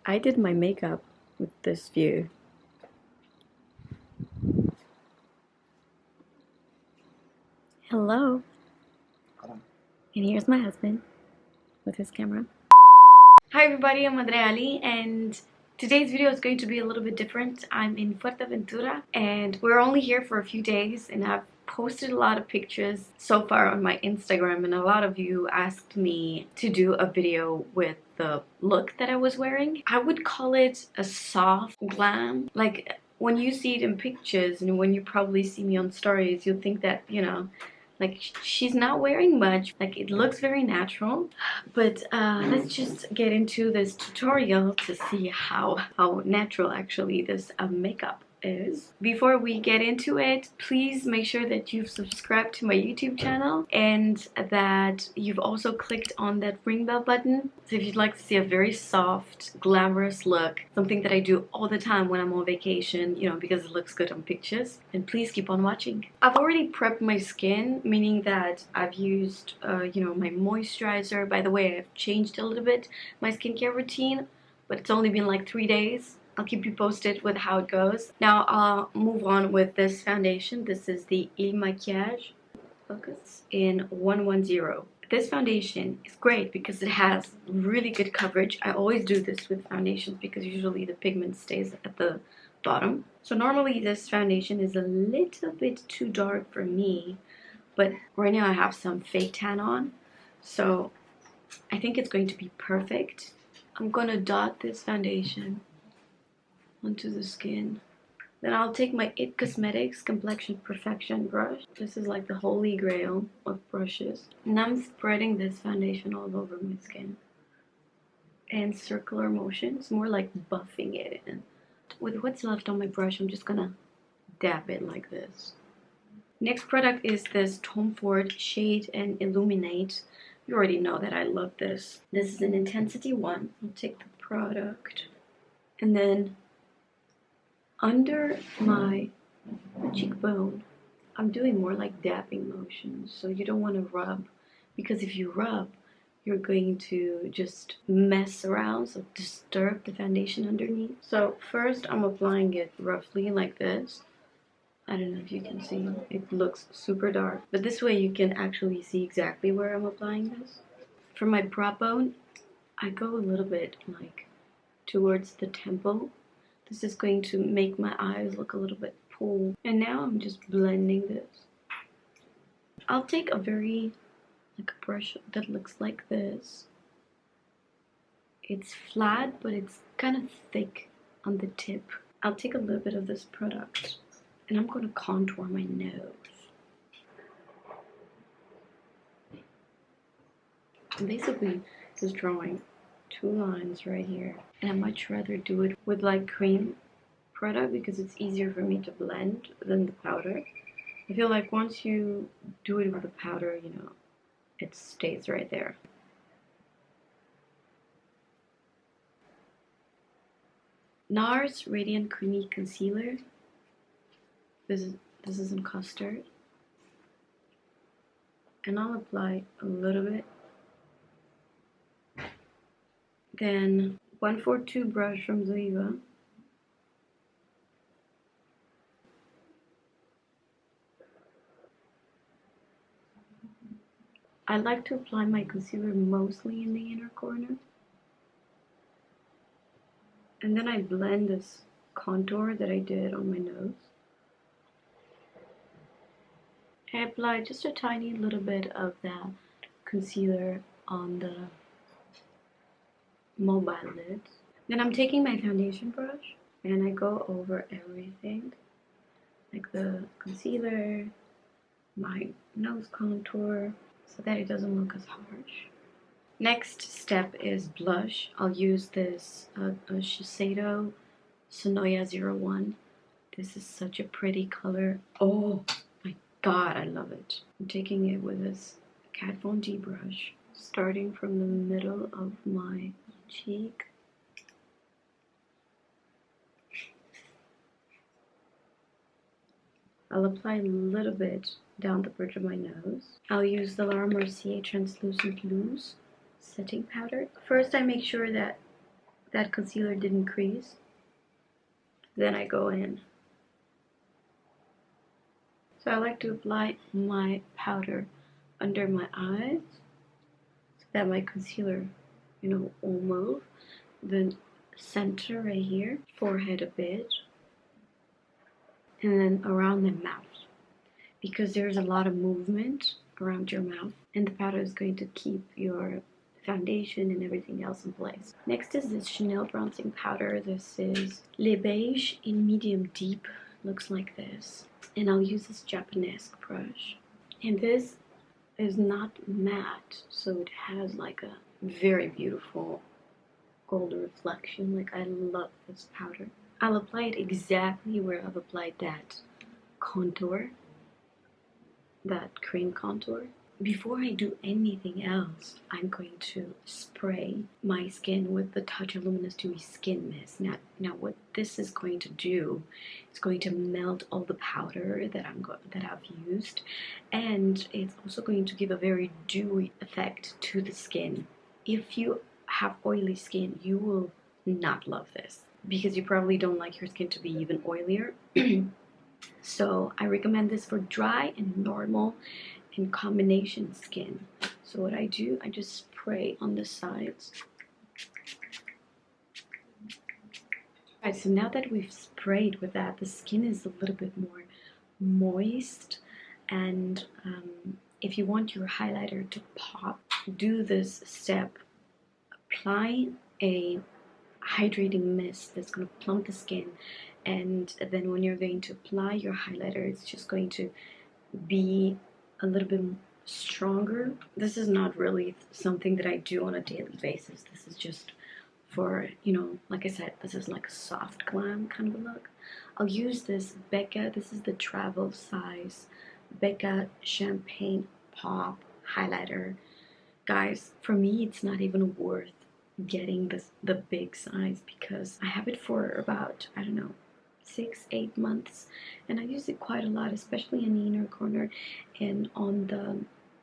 I did my makeup with this view. Hello. And here's my husband with his camera. Hi everybody, I'm Andreea and today's video is going to be a little bit different. I'm in Fuerteventura and we're only here for a few days, and I've posted a lot of pictures so far on my Instagram, and a lot of you asked me to do a video with the look that I was wearing. I would call it a soft glam. Like when you see it in pictures and when you probably see me on stories, you'll think that, you know, like she's not wearing much, like it looks very natural. But let's just get into this tutorial to see how natural actually this makeup is. Before we get into it, please make sure that you've subscribed to my YouTube channel and that you've also clicked on that ring bell button. So if you'd like to see a very soft, glamorous look, something that I do all the time when I'm on vacation, you know, because it looks good on pictures, then please keep on watching. I've already prepped my skin, meaning that I've used, you know, my moisturizer. By the way, I've changed a little bit my skincare routine, but it's only been like 3 days. I'll keep you posted with how it goes. Now I'll move on with this foundation. This is the Il Maquillage Focus in 110. This foundation is great because it has really good coverage. I always do this with foundations because usually the pigment stays at the bottom. So normally this foundation is a little bit too dark for me, but right now I have some fake tan on, so I think it's going to be perfect. I'm gonna dot this foundation onto the skin. Then I'll take my It Cosmetics Complexion Perfection brush. This is like the holy grail of brushes. And I'm spreading this foundation all over my skin. And circular motions, more like buffing it in. With what's left on my brush, I'm just gonna dab it like this. Next product is this Tom Ford Shade and Illuminate. You already know that I love this. This is an Intensity 1. I'll take the product and then under my cheekbone, I'm doing more like dabbing motions. So you don't want to rub, because if you rub, you're going to just mess around, so disturb the foundation underneath. So first I'm applying it roughly like this. I don't know if you can see, it looks super dark, but this way you can actually see exactly where I'm applying this. For my brow bone, I go a little bit like towards the temple. This is going to make my eyes look a little bit pulled. And now I'm just blending this. I'll take a brush that looks like this. It's flat, but it's kind of thick on the tip. I'll take a little bit of this product and I'm going to contour my nose. I'm basically just drawing 2 lines right here, and I much rather do it with like cream product because it's easier for me to blend than the powder. I feel like once you do it with the powder, you know, it stays right there. NARS Radiant Creamy Concealer. This is in custard, and I'll apply a little bit. Then 142 brush from Zoeva. I like to apply my concealer mostly in the inner corner. And then I blend this contour that I did on my nose. I apply just a tiny little bit of that concealer on the mobile lids. Then I'm taking my foundation brush and I go over everything, like the concealer, my nose contour, so that it doesn't look as harsh. Next step is blush. I'll use this Shiseido Sonoya 01. This is such a pretty color. Oh my god, I love it. I'm taking it with this Kat Von D brush, starting from the middle of my cheek. I'll apply a little bit down the bridge of my nose. I'll use the Laura Mercier Translucent Loose setting powder. First I make sure that that concealer didn't crease, then I go in. So I like to apply my powder under my eyes so that my concealer, will move. Then center right here, forehead a bit, and then around the mouth, because there's a lot of movement around your mouth, and the powder is going to keep your foundation and everything else in place. Next is this Chanel bronzing powder. This is Le Beige in medium deep. Looks like this. And I'll use this Japanese brush. And this is not matte, so it has like a very beautiful gold reflection. Like, I love this powder. I'll apply it exactly where I've applied that contour, that cream contour. Before I do anything else, I'm going to spray my skin with the Touch of Luminous Dewy Skin Mist. Now what this is going to do, it's going to melt all the powder that I've used, and it's also going to give a very dewy effect to the skin. If you have oily skin, you will not love this, because you probably don't like your skin to be even oilier. So I recommend this for dry and normal and combination skin. So what I do, I just spray on the sides. Alright, so now that we've sprayed with that, the skin is a little bit more moist, and if you want your highlighter to pop, do this step. Apply a hydrating mist that's going to plump the skin, and then when you're going to apply your highlighter, it's just going to be a little bit stronger. This is not really something that I do on a daily basis. This is just for, like I said, this is like a soft glam kind of a look. I'll use this Becca, this is the travel size Becca Champagne Pop highlighter. Guys, for me, it's not even worth getting the big size, because I have it for about, I don't know, 6-8 months, and I use it quite a lot, especially in the inner corner and on the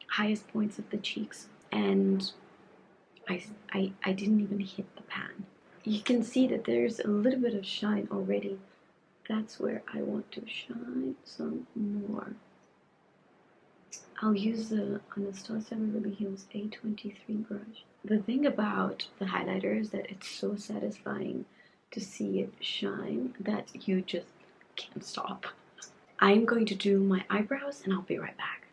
highest points of the cheeks. And I didn't even hit the pan. You can see that there's a little bit of shine already. That's where I want to shine some more. I'll use the Anastasia Beverly Hills A23 brush. The thing about the highlighter is that it's so satisfying to see it shine that you just can't stop. I'm going to do my eyebrows and I'll be right back.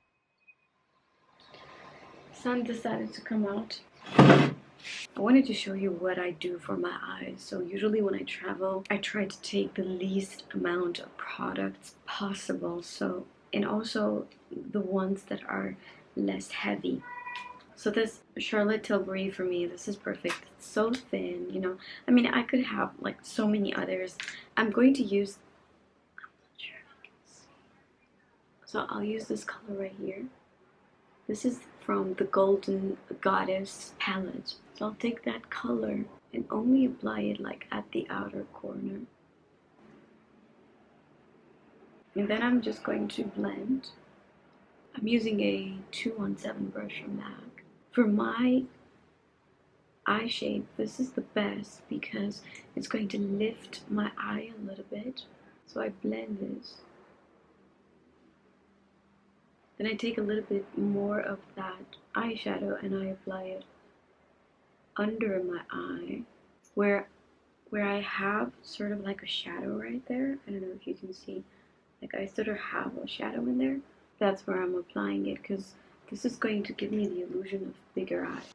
Sun decided to come out. I wanted to show you what I do for my eyes. So usually when I travel, I try to take the least amount of products possible. So, and also the ones that are less heavy. So this Charlotte Tilbury, for me, this is perfect. It's so thin, I mean, I could have like so many others. I'm going to use, I'm not sure if you can see. So I'll use this color right here. This is from the Golden Goddess palette. So I'll take that color and only apply it like at the outer corner. And then I'm just going to blend. I'm using a 217 brush from MAC. For my eye shape, this is the best because it's going to lift my eye a little bit. So I blend this. Then I take a little bit more of that eyeshadow and I apply it under my eye where I have sort of like a shadow right there. I don't know if you can see, like I sort of have a shadow in there. That's where I'm applying it, because this is going to give me the illusion of bigger eyes.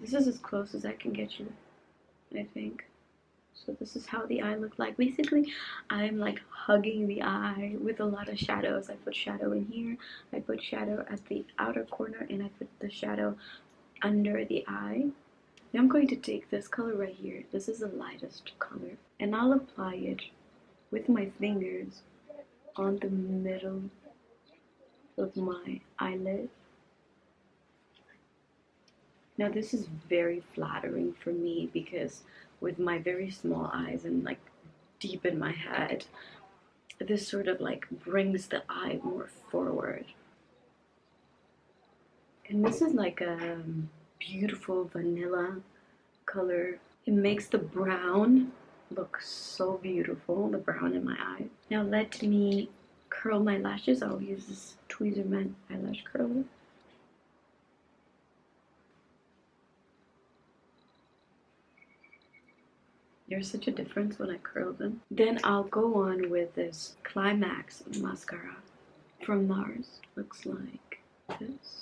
This is as close as I can get you, I think. So this is how the eye looked like. Basically, I'm like hugging the eye with a lot of shadows. I put shadow in here, I put shadow at the outer corner, and I put the shadow under the eye. Now I'm going to take this color right here. This is the lightest color, and I'll apply it with my fingers on the middle of my eyelid. Now this is very flattering for me because with my very small eyes and like deep in my head, this sort of like brings the eye more forward. And this is like a beautiful vanilla color. It makes the brown look so beautiful, the brown in my eye. Now let me curl my lashes. I'll use this Tweezerman eyelash curler. There's such a difference when I curl them. Then I'll go on with this Climax mascara from NARS. Looks like this.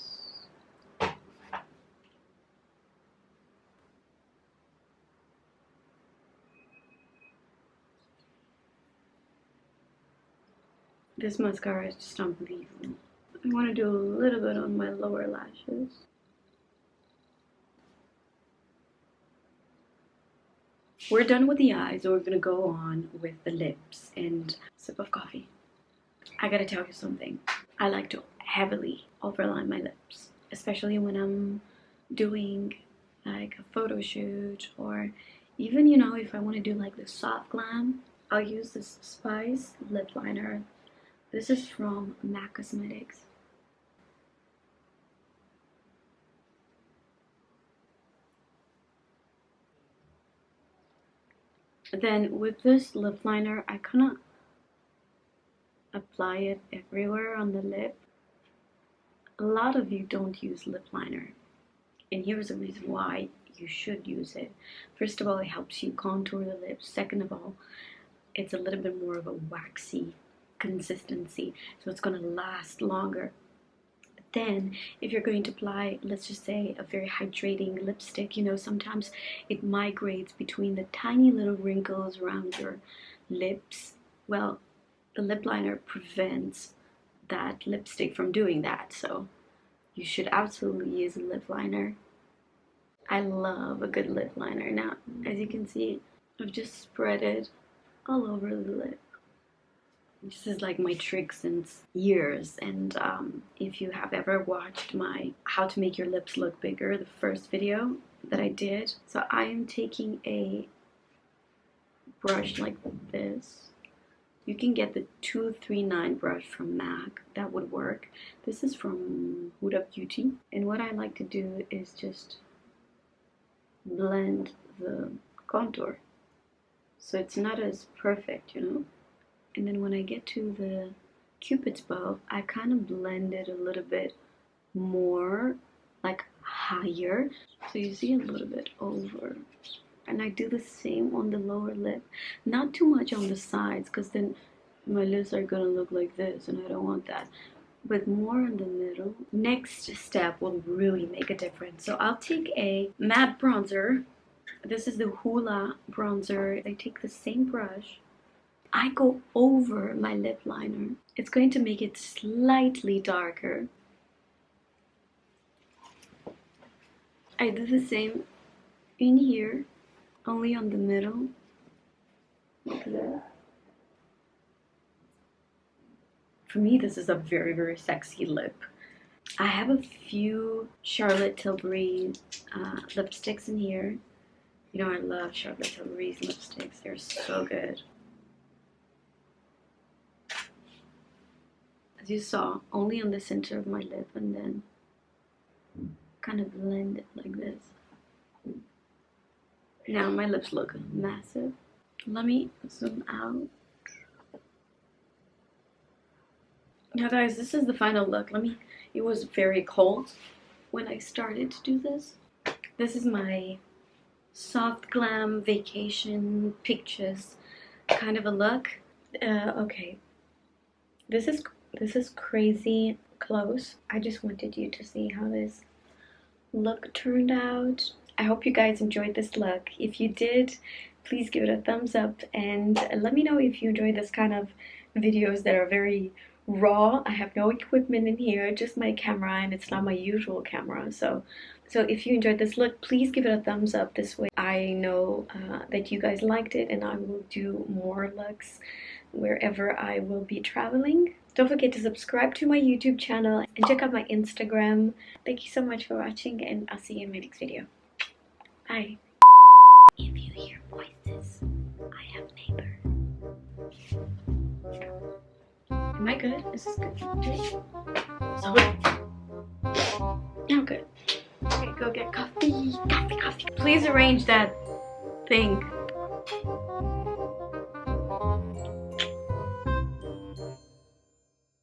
This mascara is just unbelievable. I want to do a little bit on my lower lashes. We're done with the eyes, so we're gonna go on with the lips and sip of coffee. I gotta tell you something. I like to heavily overline my lips, especially when I'm doing like a photo shoot, or even, you know, if I want to do like the soft glam, I'll use this Spice lip liner. This is from MAC Cosmetics. Then with this lip liner, I kind of apply it everywhere on the lip. A lot of you don't use lip liner, and here's the reason why you should use it. First of all, it helps you contour the lips. Second of all, it's a little bit more of a waxy consistency, so it's going to last longer. Then if you're going to apply, let's just say, a very hydrating lipstick, you know, sometimes it migrates between the tiny little wrinkles around your lips. Well, the lip liner prevents that lipstick from doing that, so you should absolutely use a lip liner. I love a good lip liner. Now, as you can see, I've just spread it all over the lip. This is like my trick since years, and if you have ever watched my how to make your lips look bigger, the first video that I did, so I am taking a brush like this. You can get the 239 brush from MAC, that would work. This is from Huda Beauty, and what I like to do is just blend the contour, so it's not as perfect, you know. And then when I get to the Cupid's bow, I kind of blend it a little bit more, like higher. So you see a little bit over. And I do the same on the lower lip. Not too much on the sides, because then my lips are gonna look like this, and I don't want that. But more in the middle. Next step will really make a difference. So I'll take a matte bronzer. This is the Hoola bronzer. I take the same brush. I go over my lip liner. It's going to make it slightly darker. I do the same in here, only on the middle, like that. For me, this is a very, very sexy lip. I have a few Charlotte Tilbury lipsticks in here. You know, I love Charlotte Tilbury's lipsticks. They're so good. As you saw, only on the center of my lip, and then kind of blend it like this. Now my lips look massive. Let me zoom out. Now guys, this is the final look. It was very cold when I started to do this. This is my soft glam vacation pictures kind of a look. Okay, this is crazy close. I just wanted you to see how this look turned out. I hope you guys enjoyed this look. If you did, please give it a thumbs up, and let me know if you enjoy this kind of videos that are very raw. I have no equipment in here, just my camera, and it's not my usual camera. So if you enjoyed this look, please give it a thumbs up. This way I know that you guys liked it, and I will do more looks wherever I will be traveling. Don't forget to subscribe to my YouTube channel and check out my Instagram. Thank you so much for watching, and I'll see you in my next video. Bye. If you hear voices, I have neighbor. Am I good? Is this good? So, yeah, I'm good. Okay, go get coffee. Coffee. Please arrange that thing.